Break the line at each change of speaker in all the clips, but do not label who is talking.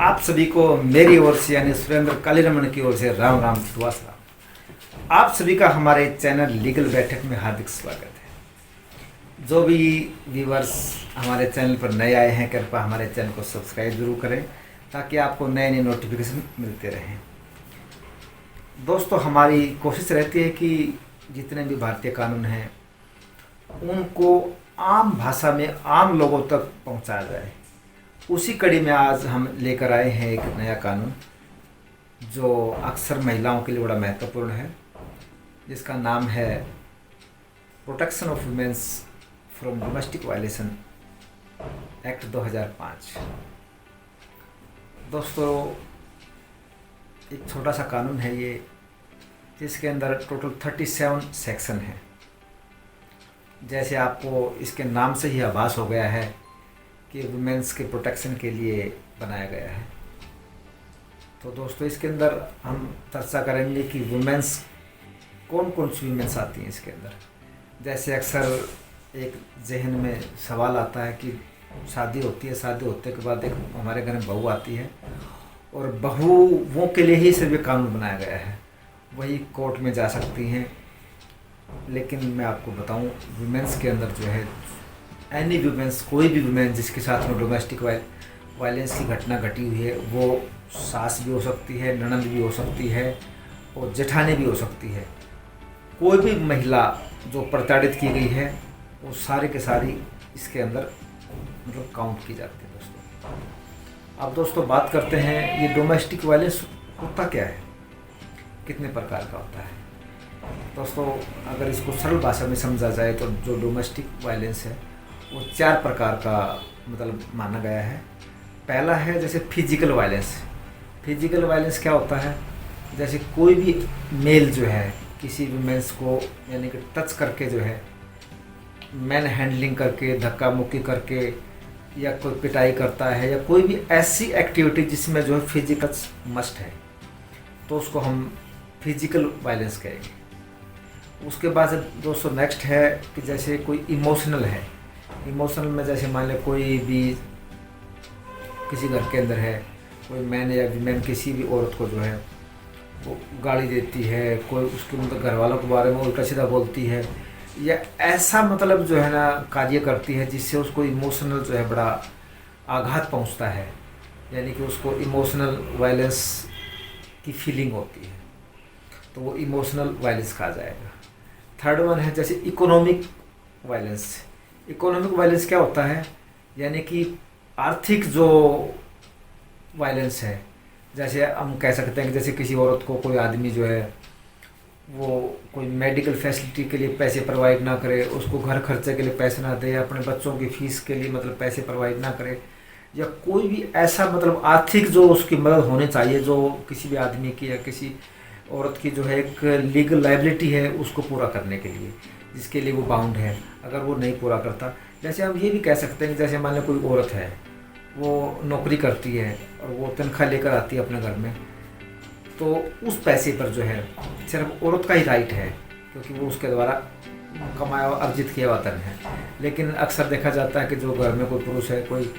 आप सभी को मेरी ओर से यानी सुरेंद्र कालीरमण की ओर से राम राम दुआसलाम। आप सभी का हमारे चैनल लीगल बैठक में हार्दिक स्वागत है। जो भी व्यूवर्स हमारे चैनल पर नए आए हैं कृपया हमारे चैनल को सब्सक्राइब जरूर करें ताकि आपको नए नए नोटिफिकेशन मिलते रहें। दोस्तों, हमारी कोशिश रहती है कि जितने भी भारतीय कानून हैं उनको आम भाषा में आम लोगों तक पहुंचाया जाए। उसी कड़ी में आज हम लेकर आए हैं एक नया कानून जो अक्सर महिलाओं के लिए बड़ा महत्वपूर्ण है, जिसका नाम है protection of women's from domestic violation act 2005। दोस्तों, एक छोटा सा कानून है ये, जिसके अंदर टोटल 37 सेक्शन है। जैसे आपको इसके नाम से ही आभास हो गया है कि वुमेन्स के प्रोटेक्शन के लिए बनाया गया है। तो दोस्तों, इसके अंदर हम चर्चा करेंगे कि वुमेन्स कौन कौन सी वुमेन्स आती हैं इसके अंदर। जैसे अक्सर एक जहन में सवाल आता है कि शादी होती है, शादी होने के बाद एक हमारे घर में बहू आती है और बहुओं के लिए ही सिर्फ ये कानून बनाया गया है, वही कोर्ट में जा सकती हैं। लेकिन मैं आपको बताऊं, वुमेन्स के अंदर जो है एनी वुमेन्स, कोई भी वुमेन जिसके साथ में डोमेस्टिक वायलेंस की घटना घटी हुई है, वो सास भी हो सकती है, ननद भी हो सकती है और जेठानी भी हो सकती है। कोई भी महिला जो प्रताड़ित की गई है वो सारी के सारी इसके अंदर मतलब काउंट की जाती है। दोस्तों, अब दोस्तों बात करते हैं ये डोमेस्टिक वायलेंस होता क्या है, कितने प्रकार का होता है। दोस्तों, अगर इसको सरल भाषा में समझा जाए तो जो डोमेस्टिक वायलेंस है वो 4 प्रकार का मतलब माना गया है। पहला है जैसे फिजिकल वायलेंस। फिजिकल वायलेंस क्या होता है, जैसे कोई भी मेल जो है किसी वुमेन्स को यानी कि टच करके जो है मैन हैंडलिंग करके, धक्का मुक्की करके या कोई पिटाई करता है या कोई भी ऐसी एक्टिविटी जिसमें जो है फिजिकल मस्ट है, तो उसको हम फिजिकल वायलेंस कहेंगे। उसके बाद दोस्तों नेक्स्ट है कि जैसे कोई इमोशनल है। इमोशनल में जैसे मान लें कोई भी किसी घर के अंदर है, कोई मैन या वीमेन किसी भी औरत को जो है वो गाली देती है, कोई उसके मतलब घर वालों के बारे में उल्टा सीधा बोलती है या ऐसा मतलब जो है ना कार्य करती है जिससे उसको इमोशनल जो है बड़ा आघात पहुंचता है, यानी कि उसको इमोशनल वायलेंस की फीलिंग होती है, तो वो इमोशनल वायलेंस कहा जाएगा। थर्ड वन है जैसे इकोनॉमिक वायलेंस। इकोनॉमिक वायलेंस क्या होता है, यानी कि आर्थिक जो वायलेंस है। जैसे हम कह सकते हैं कि जैसे किसी औरत को कोई आदमी जो है वो कोई मेडिकल फैसिलिटी के लिए पैसे प्रोवाइड ना करे, उसको घर खर्चे के लिए पैसे ना दे, अपने बच्चों की फीस के लिए मतलब पैसे प्रोवाइड ना करे, या कोई भी ऐसा मतलब आर्थिक जो उसकी मदद होनी चाहिए जो किसी भी आदमी की या किसी औरत की जो है एक लीगल लायबिलिटी है उसको पूरा करने के लिए, जिसके लिए वो बाउंड है। अगर वो नहीं पूरा करता, जैसे हम ये भी कह सकते हैं कि जैसे मान लो कोई औरत है, वो नौकरी करती है और वो तनख्वाह लेकर आती है अपने घर में, तो उस पैसे पर जो है सिर्फ औरत का ही राइट है, क्योंकि वो उसके द्वारा कमाया और अर्जित किया हुआ धन है। लेकिन अक्सर देखा जाता है कि जो घर में कोई पुरुष है, कोई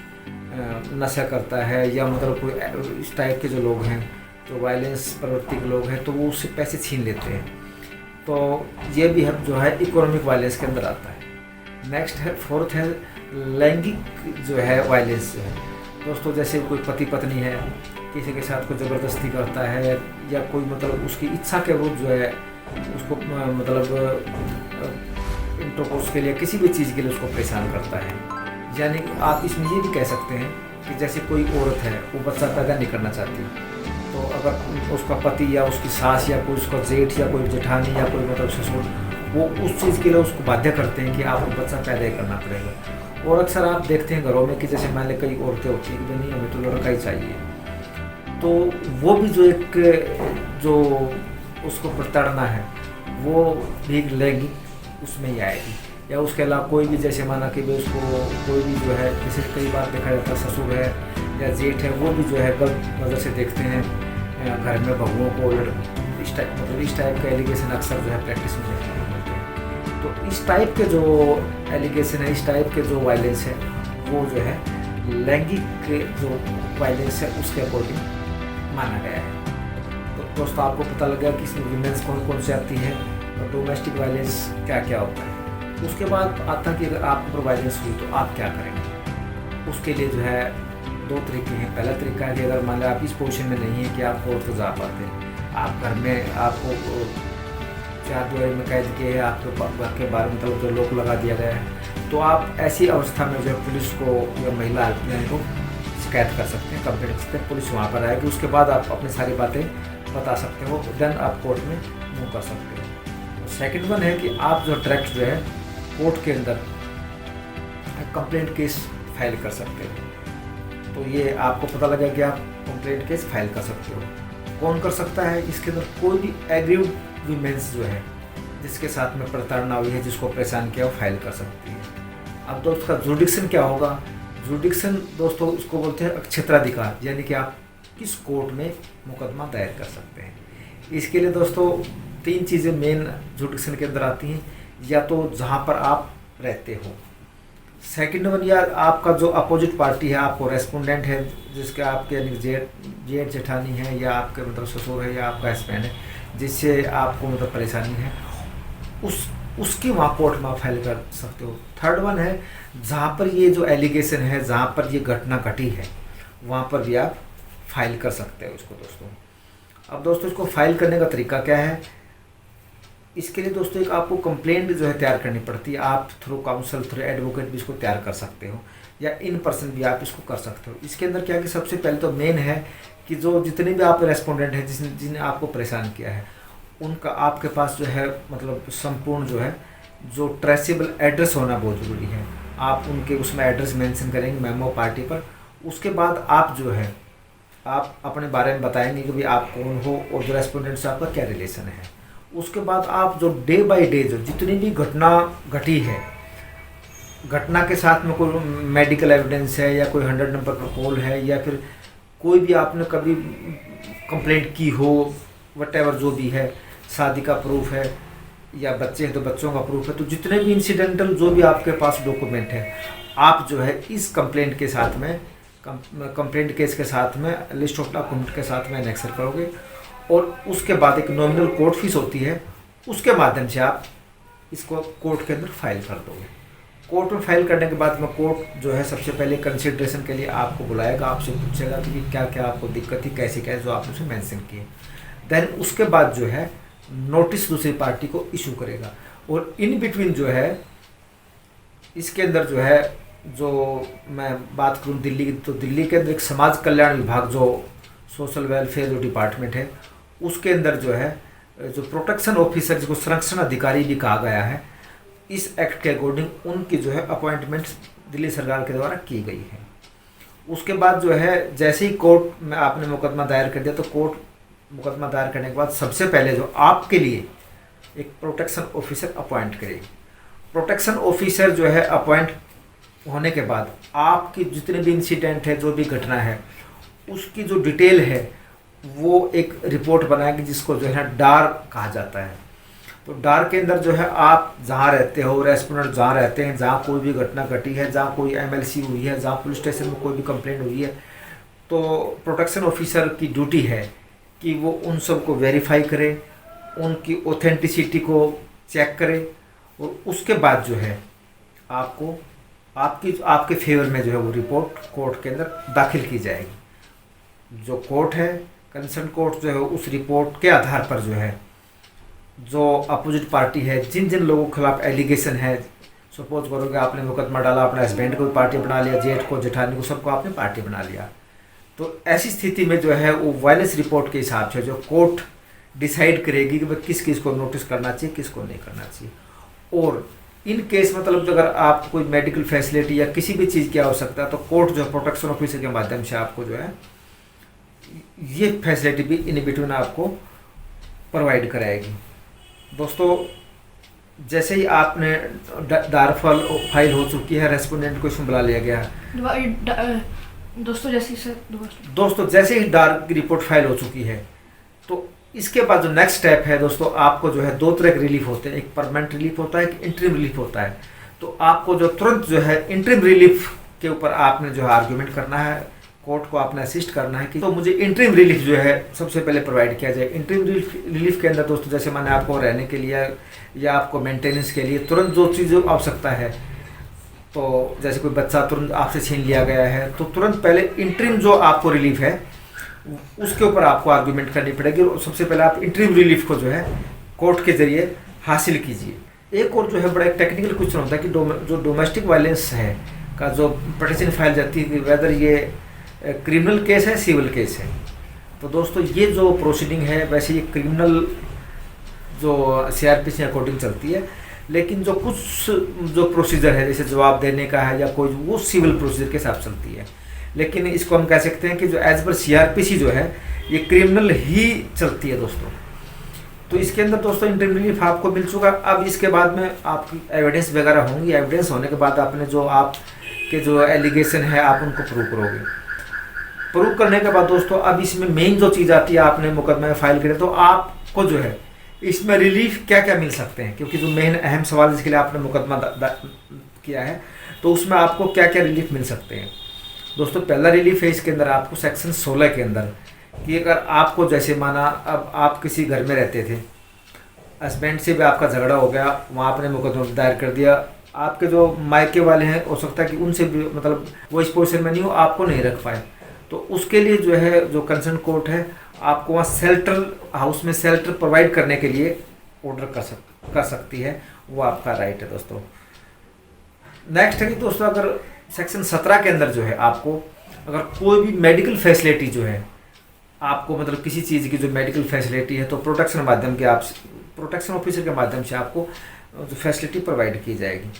नशा करता है या मतलब कोई इस टाइप के जो लोग हैं, जो वायलेंस प्रवृत्ति के लोग हैं, तो वो उससे पैसे छीन लेते हैं। तो ये भी हम जो है इकोनॉमिक वायलेंस के अंदर आता है। नेक्स्ट है फोर्थ है लैंगिक जो है वायलेंस जो है। दोस्तों, जैसे कोई पति पत्नी है, किसी के साथ कोई ज़बरदस्ती करता है या कोई मतलब उसकी इच्छा के विरुद्ध जो है उसको मतलब इंटरकोर्स के लिए किसी भी चीज़ के लिए उसको परेशान करता है। यानी आप इसमें ये भी कह सकते हैं कि जैसे कोई औरत है वो बच्चा पैदा नहीं करना चाहती, तो अगर उसका पति या उसकी सास या कोई उसका जेठ या कोई जेठानी या कोई मतलब ससुर वो उस चीज़ के लिए उसको बाध्य करते हैं कि आपको बच्चा पैदा ही करना पड़ेगा। और अक्सर आप देखते हैं घरों में कि जैसे मान लें कई औरतें होती हैं कि नहीं हमें तो लड़का ही चाहिए, तो वो भी जो एक जो उसको प्रताड़ना है वो भी लैंगिक उसमें ही आएगी। या उसके अलावा कोई भी जैसे माना कि भाई उसको कोई भी जो है, जैसे कई बार देखा जाता है ससुर है या जेठ है, वो भी जो है गलत नज़र से देखते हैं घर में बहुओं को। इस टाइप का एलिगेशन अक्सर जो है प्रैक्टिस में देखने को मिलते हैं। तो इस टाइप के जो एलिगेशन है, इस टाइप के जो वायलेंस है, वो जो है लैंगिक जो वायलेंस है उसके अकॉर्डिंग माना गया है। तो दोस्तों आपको पता लग गया कि इसमें विमेंस कौन कौन से आती है और डोमेस्टिक वायलेंस क्या क्या होता है। उसके बाद आता कि अगर आप पर वायलेंस हुई तो आप क्या करेंगे। उसके लिए जो है दो तरीके हैं। पहला तरीका है कि अगर मान लो आप इस पोजीशन में नहीं है कि आप कोर्ट तो जा पाते, आप घर में आपको चार दीवारी में कैद किए, आपके घर के बाहर मतलब जो लॉक लगा दिया गया है, तो आप ऐसी अवस्था में जो है पुलिस को या महिला हेल्पलाइन को शिकायत कर सकते हैं, कंप्लेंट कर सकते हैं। पुलिस वहाँ पर आएगी, उसके बाद आप अपनी सारी बातें बता सकते हो, देन आप कोर्ट में मूव कर सकते हो। सेकंड वन है कि आप जो डायरेक्ट जो है कोर्ट के अंदर कंप्लेंट केस फाइल कर सकते हो। तो ये आपको पता लगा कि आप कंप्लेंट केस फाइल कर सकते हो। कौन कर सकता है इसके अंदर? कोई भी एग्रीव्ड वीमेंस जो है जिसके साथ में प्रताड़ना हुई है, जिसको परेशान किया, वो फाइल कर सकती है। अब दोस्तों उसका जुरिडिक्शन क्या होगा? जुरिडिक्शन दोस्तों उसको बोलते हैं क्षेत्राधिकार, यानी कि आप किस कोर्ट में मुकदमा दायर कर सकते हैं। इसके लिए दोस्तों तीन चीज़ें मेन जुरिडिक्शन के अंदर आती हैं। या तो जहाँ पर आप रहते हो, सेकंड वन या आपका जो अपोजिट पार्टी है, आपको रेस्पोंडेंट है, जिसके आपके यानी जेठ जेठानी है या आपके मतलब ससुर है या आपका हस्बैंड है, जिससे आपको मतलब परेशानी है, उसकी वहाँ कोर्ट में आप फाइल कर सकते हो। थर्ड वन है जहाँ पर ये जो एलिगेशन है, जहाँ पर ये घटना घटी है, वहाँ पर भी आप फाइल कर सकते हो इसको दोस्तों। अब दोस्तों इसको फाइल करने का तरीका क्या है? इसके लिए दोस्तों एक आपको कंप्लेंट जो है तैयार करनी पड़ती है। आप थ्रू काउंसिल, थ्रू एडवोकेट भी इसको तैयार कर सकते हो या इन पर्सन भी आप इसको कर सकते हो। इसके अंदर क्या कि सबसे पहले तो मेन है कि जो जितने भी आप रेस्पोंडेंट हैं जिन्हें आपको परेशान किया है, उनका आपके पास जो है मतलब संपूर्ण जो है जो ट्रेसेबल एड्रेस होना बहुत ज़रूरी है। आप उनके उसमें एड्रेस मेंशन करेंगे मेमो पार्टी पर। उसके बाद आप जो है आप अपने बारे में बताएंगे कि भाई आप कौन हो और जो रेस्पोंडेंट से आपका क्या रिलेशन है। उसके बाद आप जो डे बाय डे जो जितनी भी घटना घटी है, घटना के साथ में कोई मेडिकल एविडेंस है या कोई 100 नंबर का कॉल है या फिर कोई भी आपने कभी कंप्लेंट की हो, वटेवर जो भी है, शादी का प्रूफ है या बच्चे हैं तो बच्चों का प्रूफ है, तो जितने भी इंसिडेंटल जो भी आपके पास डॉक्यूमेंट है, आप जो है इस कंप्लेंट के साथ में कंप्लेंट केस के साथ में लिस्ट ऑफ डॉक्यूमेंट के साथ में एनेक्सर करोगे और उसके बाद एक नॉमिनल कोर्ट फीस होती है, उसके माध्यम से आप इसको कोर्ट के अंदर फाइल कर दोगे। कोर्ट में फाइल करने के बाद में कोर्ट जो है सबसे पहले कंसिडरेशन के लिए आपको बुलाएगा, आपसे पूछेगा कि क्या क्या आपको दिक्कत थी, कैसे क्या जो आपने उसे मेंशन किए। देन उसके बाद जो है नोटिस दूसरी पार्टी को इशू करेगा। और इन बिटवीन जो है इसके अंदर जो है जो मैं बात करूँ दिल्ली की, तो दिल्ली के अंदर एक समाज कल्याण विभाग जो सोशल वेलफेयर जो डिपार्टमेंट है, उसके अंदर जो है जो प्रोटेक्शन ऑफिसर जिसको संरक्षण अधिकारी भी कहा गया है, इस एक्ट के अकॉर्डिंग उनकी जो है अपॉइंटमेंट दिल्ली सरकार के द्वारा की गई है। उसके बाद जो है जैसे ही कोर्ट में आपने मुकदमा दायर कर दिया, तो कोर्ट मुकदमा दायर करने के बाद सबसे पहले जो आपके लिए एक प्रोटेक्शन ऑफिसर अपॉइंट करेगी। प्रोटेक्शन ऑफिसर जो है अपॉइंट होने के बाद आपकी जितने भी इंसिडेंट है, जो भी घटना है, उसकी जो डिटेल है वो एक रिपोर्ट बनाएगी, जिसको जो है डार कहा जाता है। तो डार के अंदर जो है आप जहाँ रहते हो, रेस्पोंडेंट जहाँ रहते हैं, जहाँ कोई भी घटना घटी है, जहाँ कोई एमएलसी हुई है, जहाँ पुलिस स्टेशन में कोई भी कंप्लेंट हुई है, तो प्रोटेक्शन ऑफिसर की ड्यूटी है कि वो उन सब को वेरीफाई करे, उनकी ऑथेंटिसिटी को चेक करे और उसके बाद जो है आपको आपके फेवर में जो है वो रिपोर्ट कोर्ट के अंदर दाखिल की जाएगी। जो कोर्ट है, कंसर्न कोर्ट जो है, उस रिपोर्ट के आधार पर जो है जो अपोजिट पार्टी है, जिन जिन लोगों के खिलाफ एलिगेशन है, सपोज करोगे आपने मुकदमा डाला, अपने हस्बैंड को भी पार्टी बना लिया, जेठ को, जेठानी को, सबको आपने पार्टी बना लिया, तो ऐसी स्थिति में जो है वो वायलेंस रिपोर्ट के हिसाब से जो कोर्ट डिसाइड करेगी कि किस किस को नोटिस करना चाहिए, किसको नहीं करना चाहिए। और इन केस मतलब अगर आप कोई मेडिकल फैसिलिटी या किसी भी चीज़ की आवश्यकता है, तो कोर्ट जो है प्रोटेक्शन ऑफिसर के माध्यम से आपको जो है ये फैसिलिटी भी इन बिटवीन आपको प्रोवाइड कराएगी। दोस्तों जैसे ही आपने डार फाइल हो चुकी है, रेस्पोंडेंट को इसमें बुला लिया गया है, दोस्तों जैसे ही डार की रिपोर्ट फाइल हो चुकी है, तो इसके बाद जो नेक्स्ट स्टेप है दोस्तों, आपको जो है दो तरह के रिलीफ होते हैं, एक परमानेंट रिलीफ होता है, एक इंटरिम रिलीफ होता है। तो आपको जो तुरंत जो है इंटरिम रिलीफ के ऊपर आपने जो है आर्ग्यूमेंट करना है, कोर्ट को आपने असिस्ट करना है कि तो मुझे इंटरिम रिलीफ जो है सबसे पहले प्रोवाइड किया जाए। इंटरिम रिलीफ के अंदर दोस्तों जैसे मैंने आपको रहने के लिए या आपको मेंटेनेंस के लिए तुरंत जो चीज़ आवश्यकता है, तो जैसे कोई बच्चा तुरंत आपसे छीन लिया गया है तो तुरंत पहले इंटरिम जो आपको रिलीफ है उसके ऊपर आपको आर्ग्यूमेंट करनी पड़ेगी और सबसे पहले आप इंटरिम रिलीफ को जो है कोर्ट के ज़रिए हासिल कीजिए। एक और जो है बड़ा एक टेक्निकल क्वेश्चन होता है कि जो डोमेस्टिक वायलेंस है का जो पिटीशन फाइल जाती है वेदर ये क्रिमिनल केस है सिविल केस है। तो दोस्तों ये जो प्रोसीडिंग है वैसे ये क्रिमिनल जो CRPC अकॉर्डिंग चलती है, लेकिन जो कुछ जो प्रोसीजर है जैसे जवाब देने का है या कोई वो सिविल प्रोसीजर के हिसाब चलती है। लेकिन इसको हम कह सकते हैं कि जो एज पर CRPC जो है ये क्रिमिनल ही चलती है दोस्तों। तो इसके अंदर दोस्तों इंटरिम रिलीफ आपको मिल चुका। अब इसके बाद में आपकी एविडेंस वगैरह होंगी, एविडेंस होने के बाद आपने जो आपके जो एलिगेशन है आप उनको प्रूव करोगे। प्रूव करने के बाद दोस्तों अब इसमें मेन जो चीज़ आती है, आपने मुकदमा में फाइल करे तो आपको जो है इसमें रिलीफ क्या क्या मिल सकते हैं, क्योंकि जो मेन अहम सवाल जिसके लिए आपने मुकदमा किया है तो उसमें आपको क्या क्या रिलीफ मिल सकते हैं। दोस्तों पहला रिलीफ है इसके अंदर आपको सेक्शन 16 के अंदर कि अगर आपको जैसे माना अब आप किसी घर में रहते थे, हस्बैंड से भी आपका झगड़ा हो गया, वहाँ आपने मुकदमा दायर कर दिया, आपके जो मायके वाले हैं हो सकता है कि उनसे भी मतलब वो इस पोजीशन में नहीं हो, आपको नहीं रख पाए, तो उसके लिए जो है जो कंसर्न कोर्ट है आपको वहाँ शेल्टर हाउस में शेल्टर प्रोवाइड करने के लिए ऑर्डर कर सकती है, वो आपका राइट है दोस्तों। नेक्स्ट है कि दोस्तों अगर सेक्शन 17 के अंदर जो है आपको अगर कोई भी मेडिकल फैसिलिटी जो है आपको मतलब किसी चीज़ की जो मेडिकल फैसिलिटी है तो प्रोटेक्शन माध्यम के आप प्रोटेक्शन ऑफिसर के माध्यम से आपको जो फैसिलिटी प्रोवाइड की जाएगी।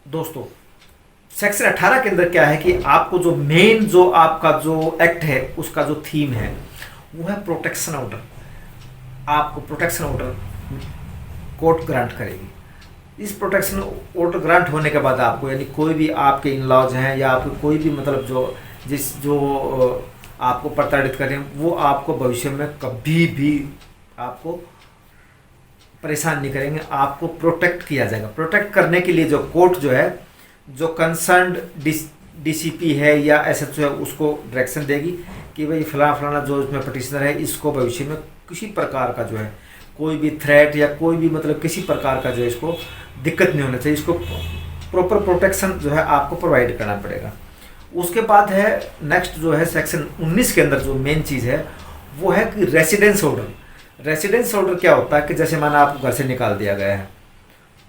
दोस्तों सेक्शन 18 के अंदर क्या है कि आपको जो मेन जो आपका जो एक्ट है उसका जो थीम है वो है प्रोटेक्शन ऑर्डर। आपको प्रोटेक्शन ऑर्डर कोर्ट ग्रांट करेगी। इस प्रोटेक्शन ऑर्डर ग्रांट होने के बाद आपको यानी कोई भी आपके इन लॉज हैं या आपको कोई भी मतलब जो आपको प्रताड़ित करें वो आपको भविष्य में कभी भी आपको परेशान नहीं करेंगे, आपको प्रोटेक्ट किया जाएगा। प्रोटेक्ट करने के लिए जो कोर्ट जो है जो कंसर्न्ड DCP है या SHO है उसको डायरेक्शन देगी कि भाई फलाना जो इसमें पटिशनर है इसको भविष्य में किसी प्रकार का जो है कोई भी थ्रेट या कोई भी मतलब किसी प्रकार का जो है इसको दिक्कत नहीं होना चाहिए, इसको प्रॉपर प्रोटेक्शन जो है आपको प्रोवाइड करना पड़ेगा। उसके बाद है नेक्स्ट जो है सेक्शन 19 के अंदर जो मेन चीज़ है वो है कि रेसिडेंस ऑर्डर। रेसिडेंस ऑर्डर क्या होता है कि जैसे माना आपको घर से निकाल दिया गया है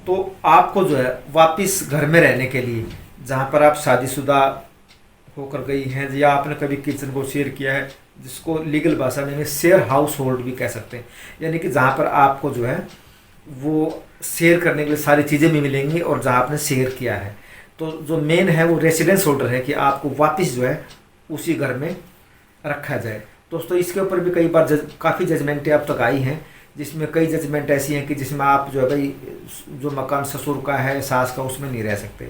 तो आपको जो है वापस घर में रहने के लिए जहाँ पर आप शादीशुदा होकर गई हैं या आपने कभी किचन को शेयर किया है जिसको लीगल भाषा में शेयर हाउस होल्ड भी कह सकते हैं, यानी कि जहाँ पर आपको जो है वो शेयर करने के लिए सारी चीज़ें भी मिलेंगी और जहाँ आपने शेयर किया है, तो जो मेन है वो रेसिडेंस ऑर्डर है कि आपको वापस जो है उसी घर में रखा जाए। दोस्तों इसके ऊपर भी कई बार काफ़ी जजमेंटें अब तक आई हैं जिसमें कई जजमेंट ऐसी हैं कि जिसमें आप जो है भाई जो मकान ससुर का है सास का उसमें नहीं रह सकते,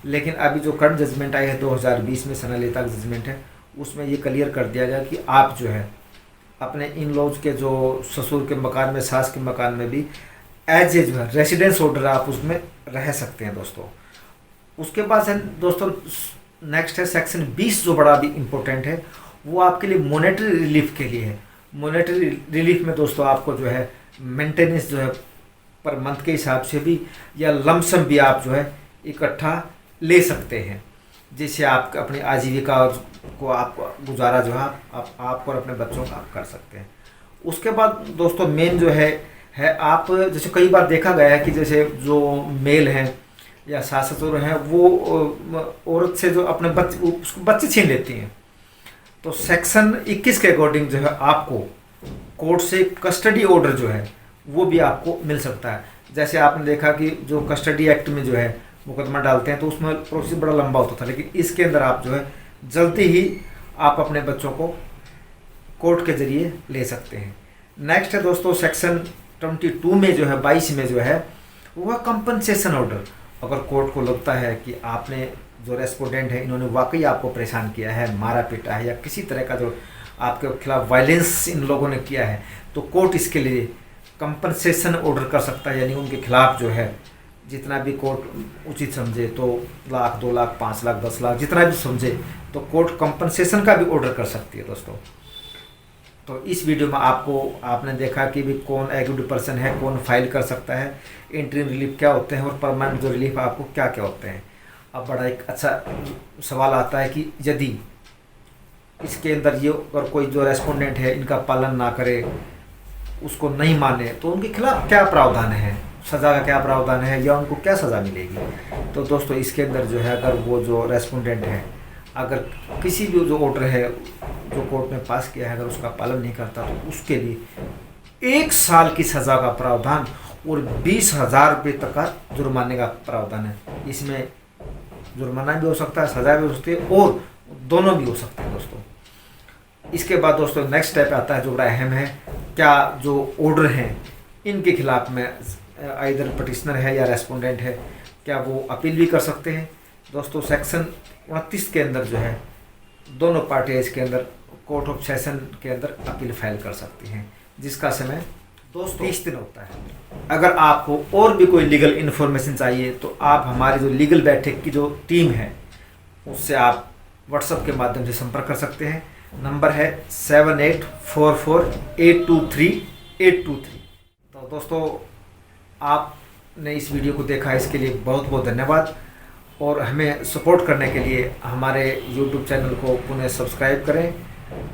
लेकिन अभी जो करंट जजमेंट आई है 2020 में सनालेता का जजमेंट है उसमें ये क्लियर कर दिया गया कि आप जो है अपने इन लॉज के जो ससुर के मकान में सास के मकान में भी एज ए जो है रेसिडेंस ऑर्डर आप उसमें रह सकते हैं दोस्तों। उसके बाद है दोस्तों नेक्स्ट है सेक्शन 20 जो बड़ा भी इम्पोर्टेंट है वो आपके लिए मॉनेटरी रिलीफ के लिए है। मॉनेटरी रिलीफ में दोस्तों आपको जो है मेंटेनेंस जो है पर मंथ के हिसाब से भी या लमसम भी आप जो है इकट्ठा ले सकते हैं, जिससे आप अपनी आजीविका को आप गुजारा जो है आप और अपने बच्चों का आप कर सकते हैं। उसके बाद दोस्तों मेन जो है आप जैसे कई बार देखा गया है कि जैसे जो मेल हैं या सास ससुर हैं वो औरत से जो अपने बच्चे छीन लेती हैं, तो सेक्शन 21 के अकॉर्डिंग जो है आपको कोर्ट से कस्टडी ऑर्डर जो है वो भी आपको मिल सकता है। जैसे आपने देखा कि जो कस्टडी एक्ट में जो है मुकदमा डालते हैं तो उसमें प्रोसेस बड़ा लंबा होता था, लेकिन इसके अंदर आप जो है जल्दी ही आप अपने बच्चों को कोर्ट के ज़रिए ले सकते हैं। नेक्स्ट है दोस्तों सेक्शन 22 में जो है 22 में जो है वह कंपनसेशन ऑर्डर। अगर कोर्ट को लगता है कि आपने जो रेस्पोंडेंट है इन्होंने वाकई आपको परेशान किया है, मारा पीटा है या किसी तरह का जो आपके खिलाफ वायलेंस इन लोगों ने किया है, तो कोर्ट इसके लिए कंपनसेशन ऑर्डर कर सकता है, यानी उनके खिलाफ जो है जितना भी कोर्ट उचित समझे, तो लाख, 2 लाख, 5 लाख, 10 लाख, जितना भी समझे, तो कोर्ट कंपनसेशन का भी ऑर्डर कर सकती है दोस्तों। तो इस वीडियो में आपने देखा कि भी कौन एग्रीड पर्सन है, कौन फाइल कर सकता है, इंटरिम रिलीफ क्या होते हैं और परमानेंट जो रिलीफ आपको क्या क्या होते हैं। अब बड़ा एक अच्छा सवाल आता है कि यदि इसके अंदर ये अगर कोई जो रेस्पोंडेंट है इनका पालन ना करे, उसको नहीं माने, तो उनके खिलाफ क्या प्रावधान है, सज़ा का क्या प्रावधान है, या उनको क्या सज़ा मिलेगी। तो दोस्तों इसके अंदर जो है, अगर वो जो रेस्पोंडेंट है अगर किसी भी जो ऑर्डर है जो कोर्ट में पास किया है अगर उसका पालन नहीं करता, तो उसके लिए 1 साल की सज़ा का प्रावधान और 20,000 रुपये तक का जुर्माने का प्रावधान है। इसमें जुर्माना भी हो सकता है, सज़ा भी हो सकती है और दोनों भी हो सकते हैं दोस्तों। इसके बाद दोस्तों नेक्स्ट स्टेप आता है जो बड़ा अहम है, क्या जो ऑर्डर हैं इनके खिलाफ में आइदर पटिशनर है या रेस्पोंडेंट है, क्या वो अपील भी कर सकते हैं। दोस्तों सेक्शन 29 के अंदर जो है दोनों पार्टियाँ इसके अंदर कोर्ट ऑफ सेशन के अंदर अपील फाइल कर सकती हैं, जिसका समय दोस्तों 30 दिन होता है। अगर आपको और भी कोई लीगल इन्फॉर्मेशन चाहिए तो आप हमारी जो लीगल बैठक की जो टीम है उससे आप व्हाट्सएप के माध्यम से संपर्क कर सकते हैं। नंबर है 7844823823। तो दोस्तों आपने इस वीडियो को देखा, इसके लिए बहुत बहुत धन्यवाद। और हमें सपोर्ट करने के लिए हमारे YouTube चैनल को पुनः सब्सक्राइब करें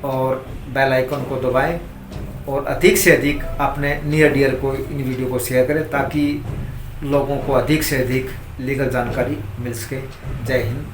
और बेल आइकन को दबाएं और अधिक से अधिक अपने नियर डियर को इन वीडियो को शेयर करें, ताकि लोगों को अधिक से अधिक लीगल जानकारी मिल सके। जय हिंद।